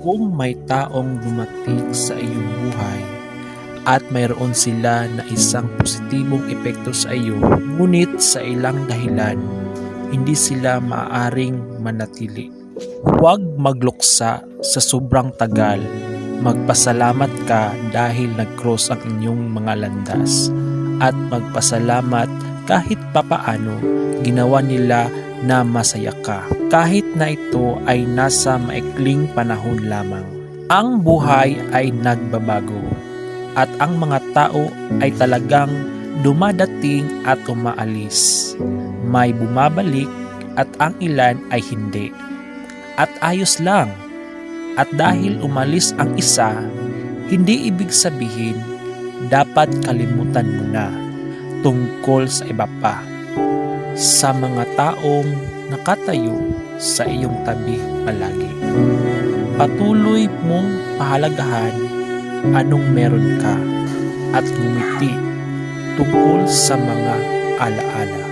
Kung may taong dumating sa iyong buhay at mayroon sila na isang positibong epekto sa iyo, ngunit sa ilang dahilan, hindi sila maaaring manatili. Huwag magluksa sa sobrang tagal. Magpasalamat ka dahil nag-cross ang inyong mga landas at magpasalamat kahit papaano ginawa nila na masaya ka, kahit na ito ay nasa maikling panahon lamang. Ang buhay ay nagbabago at ang mga tao ay talagang dumadating at umaalis. May bumabalik at ang ilan ay hindi. At ayos lang. At dahil umalis ang isa, hindi ibig sabihin dapat kalimutan mo na tungkol sa iba pa. Sa mga taong nakatayo sa iyong tabi palagi. Patuloy mong pahalagahan anong meron ka at ngumiti tungkol sa mga alaala.